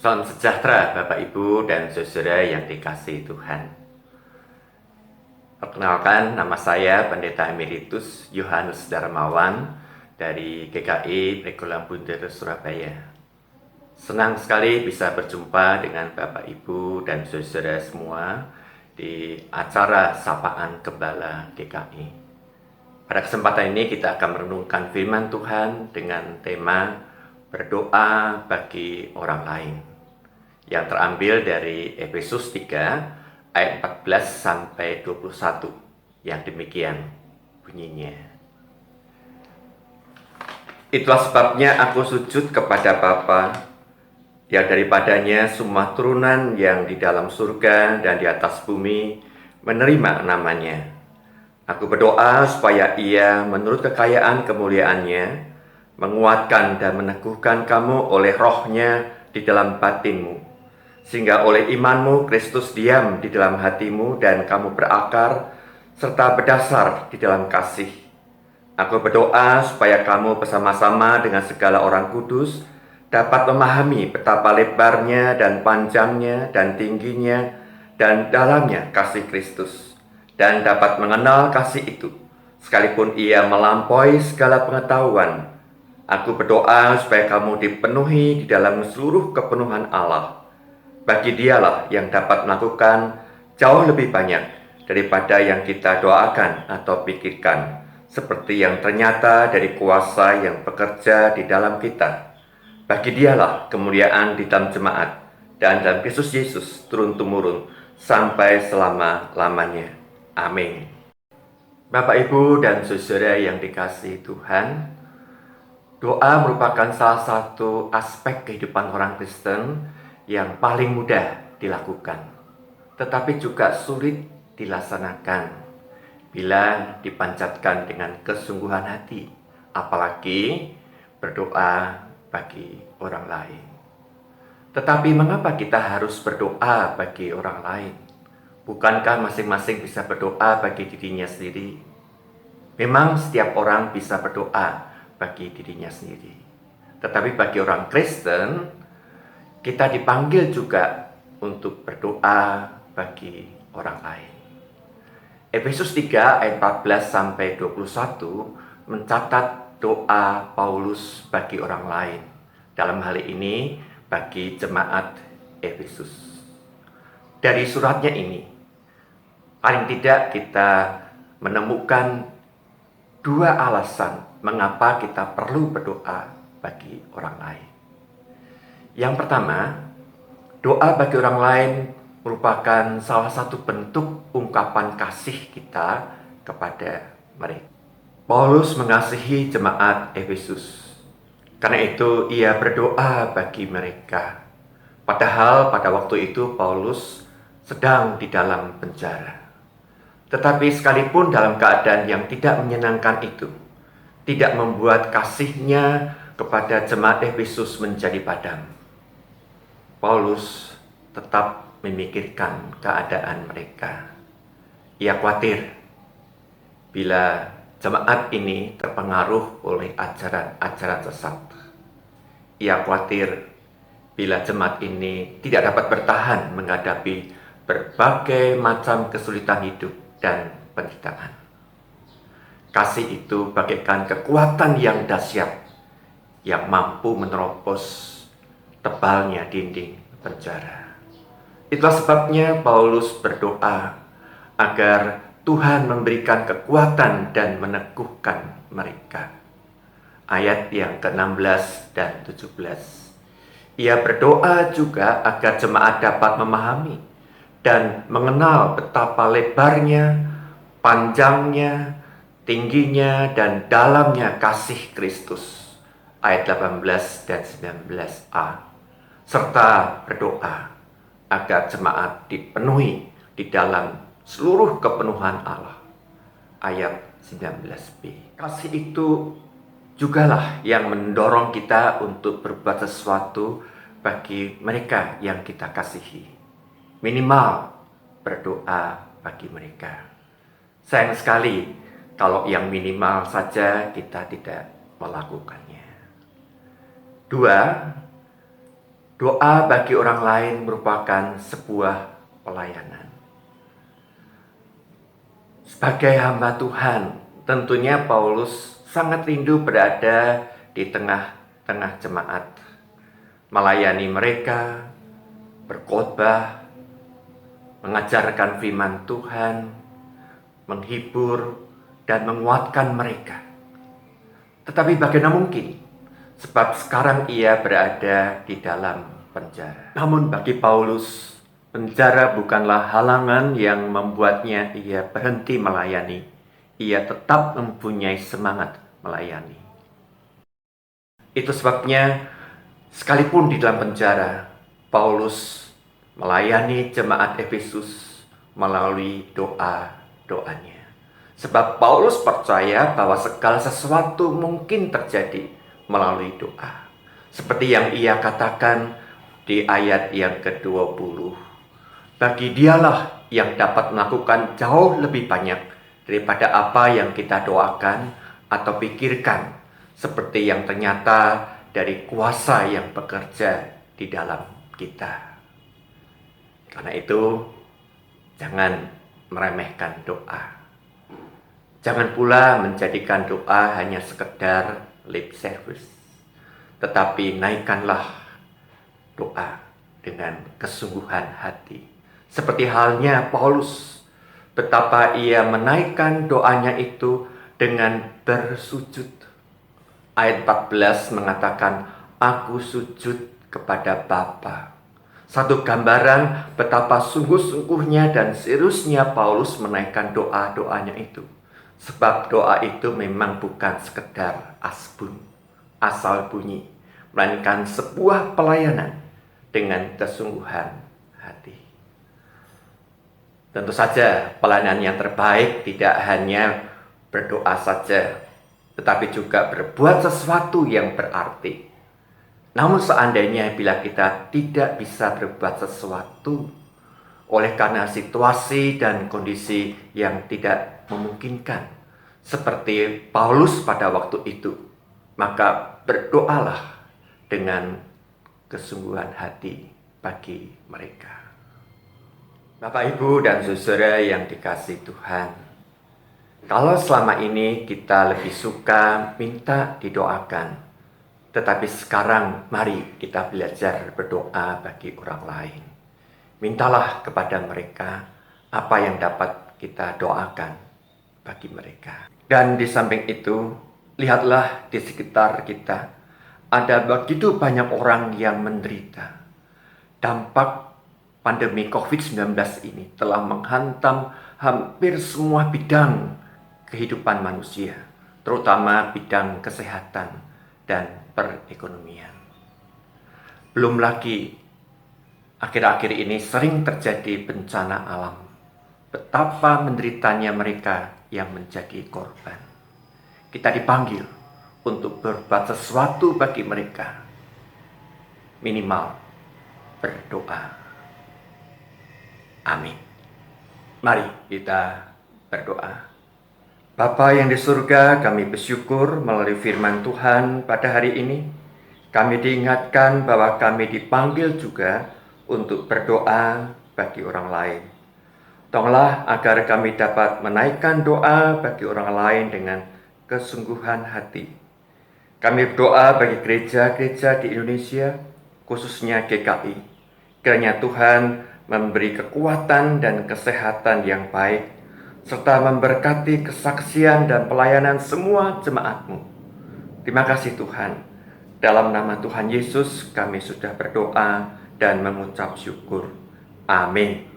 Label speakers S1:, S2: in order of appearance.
S1: Salam sejahtera Bapak Ibu dan saudara yang dikasihi Tuhan. Perkenalkan, nama saya Pendeta Emeritus Yohanes Darmawan dari GKI Prekulam Bunder Surabaya. Senang sekali bisa berjumpa dengan Bapak Ibu dan saudara semua di acara Sapaan Gembala GKI. Pada kesempatan ini kita akan merenungkan firman Tuhan dengan tema berdoa bagi orang lain, yang terambil dari Efesus 3 ayat 14 sampai 21, yang demikian bunyinya. Itulah sebabnya aku sujud kepada Bapa, yang daripadanya semua turunan yang di dalam surga dan di atas bumi menerima namanya. Aku berdoa supaya Ia menurut kekayaan kemuliaannya menguatkan dan meneguhkan kamu oleh rohnya di dalam batinmu, sehingga oleh imanmu Kristus diam di dalam hatimu dan kamu berakar serta berdasar di dalam kasih. Aku berdoa supaya kamu bersama-sama dengan segala orang kudus dapat memahami betapa lebarnya dan panjangnya dan tingginya dan dalamnya kasih Kristus, dan dapat mengenal kasih itu, sekalipun ia melampaui segala pengetahuan. Aku berdoa supaya kamu dipenuhi di dalam seluruh kepenuhan Allah. Bagi Dialah yang dapat melakukan jauh lebih banyak daripada yang kita doakan atau pikirkan, seperti yang ternyata dari kuasa yang bekerja di dalam kita. Bagi Dialah kemuliaan di dalam jemaat dan dalam Kristus Yesus turun-temurun sampai selama-lamanya. Amin. Bapak, Ibu, dan saudara yang dikasihi Tuhan, doa merupakan salah satu aspek kehidupan orang Kristen yang paling mudah dilakukan, tetapi juga sulit dilaksanakan bila dipanjatkan dengan kesungguhan hati, apalagi berdoa bagi orang lain. Tetapi mengapa kita harus berdoa bagi orang lain? Bukankah masing-masing bisa berdoa bagi dirinya sendiri? Memang setiap orang bisa berdoa bagi dirinya sendiri. Tetapi bagi orang Kristen, kita dipanggil juga untuk berdoa bagi orang lain. Efesus 3 ayat 14 sampai 21 mencatat doa Paulus bagi orang lain. Dalam hal ini bagi jemaat Efesus. Dari suratnya ini, paling tidak kita menemukan dua alasan mengapa kita perlu berdoa bagi orang lain. Yang pertama, doa bagi orang lain merupakan salah satu bentuk ungkapan kasih kita kepada mereka. Paulus mengasihi jemaat Efesus, karena itu ia berdoa bagi mereka. Padahal pada waktu itu Paulus sedang di dalam penjara. Tetapi sekalipun dalam keadaan yang tidak menyenangkan itu, tidak membuat kasihnya kepada jemaat Efesus menjadi padam. Paulus tetap memikirkan keadaan mereka. Ia khawatir bila jemaat ini terpengaruh oleh ajaran-ajaran sesat. Ia khawatir bila jemaat ini tidak dapat bertahan menghadapi berbagai macam kesulitan hidup dan penderitaan. Kasih itu bagaikan kekuatan yang dahsyat yang mampu menerobos tebalnya dinding penjara. Itulah sebabnya Paulus berdoa agar Tuhan memberikan kekuatan dan meneguhkan mereka. Ayat yang ke-16 dan 17. Ia berdoa juga agar jemaat dapat memahami dan mengenal betapa lebarnya, panjangnya, tingginya, dan dalamnya kasih Kristus. Ayat 18 dan 19a. Serta berdoa agar jemaat dipenuhi di dalam seluruh kepenuhan Allah. Ayat 19b. Kasih itu jugalah yang mendorong kita untuk berbuat sesuatu bagi mereka yang kita kasihi. Minimal berdoa bagi mereka. Sayang sekali kalau yang minimal saja kita tidak melakukannya. Dua, Doa bagi orang lain merupakan sebuah pelayanan. Sebagai hamba Tuhan, tentunya Paulus sangat rindu berada di tengah-tengah jemaat, melayani mereka, berkhotbah, mengajarkan firman Tuhan, menghibur, dan menguatkan mereka. Tetapi bagaimana mungkin? Sebab sekarang ia berada di dalam penjara. Namun bagi Paulus, penjara bukanlah halangan yang membuatnya ia berhenti melayani. Ia tetap mempunyai semangat melayani. Itu sebabnya sekalipun di dalam penjara, Paulus melayani jemaat Efesus melalui doa-doanya. Sebab Paulus percaya bahwa segala sesuatu mungkin terjadi melalui doa. Seperti yang ia katakan di ayat yang ke-20. Bagi dialah yang dapat melakukan jauh lebih banyak daripada apa yang kita doakan atau pikirkan, seperti yang ternyata dari kuasa yang bekerja di dalam kita. Karena itu, jangan meremehkan doa. Jangan pula menjadikan doa hanya sekedar lip service, tetapi naikkanlah doa dengan kesungguhan hati. Seperti halnya Paulus, betapa ia menaikkan doanya itu dengan bersujud. Ayat 14 mengatakan, aku sujud kepada Bapa. Satu gambaran betapa sungguh-sungguhnya dan seriusnya Paulus menaikkan doa-doanya itu. Sebab doa itu memang bukan sekedar asal bunyi, melainkan sebuah pelayanan dengan kesungguhan hati. Tentu saja pelayanan yang terbaik tidak hanya berdoa saja, tetapi juga berbuat sesuatu yang berarti. Namun seandainya bila kita tidak bisa berbuat sesuatu oleh karena situasi dan kondisi yang tidak memungkinkan, seperti Paulus pada waktu itu, maka berdoalah dengan kesungguhan hati bagi mereka. Bapak, Ibu, dan saudara yang dikasihi Tuhan, kalau selama ini kita lebih suka minta didoakan, tetapi sekarang mari kita belajar berdoa bagi orang lain. Mintalah kepada mereka apa yang dapat kita doakan bagi mereka. Dan di samping itu, lihatlah di sekitar kita, ada begitu banyak orang yang menderita. Dampak pandemi COVID-19 ini telah menghantam hampir semua bidang kehidupan manusia, terutama bidang kesehatan dan perekonomian. Belum lagi akhir-akhir ini sering terjadi bencana alam. Betapa menderitanya mereka yang menjadi korban. Kita dipanggil untuk berbuat sesuatu bagi mereka. Minimal berdoa. Amin. Mari kita berdoa. Bapa yang di surga, kami bersyukur melalui firman Tuhan pada hari ini. Kami diingatkan bahwa kami dipanggil juga untuk berdoa bagi orang lain. Tolonglah agar kami dapat menaikkan doa bagi orang lain dengan kesungguhan hati. Kami berdoa bagi gereja-gereja di Indonesia, khususnya GKI. Kiranya Tuhan memberi kekuatan dan kesehatan yang baik, serta memberkati kesaksian dan pelayanan semua jemaat-Mu. Terima kasih Tuhan. Dalam nama Tuhan Yesus kami sudah berdoa dan mengucap syukur. Amin.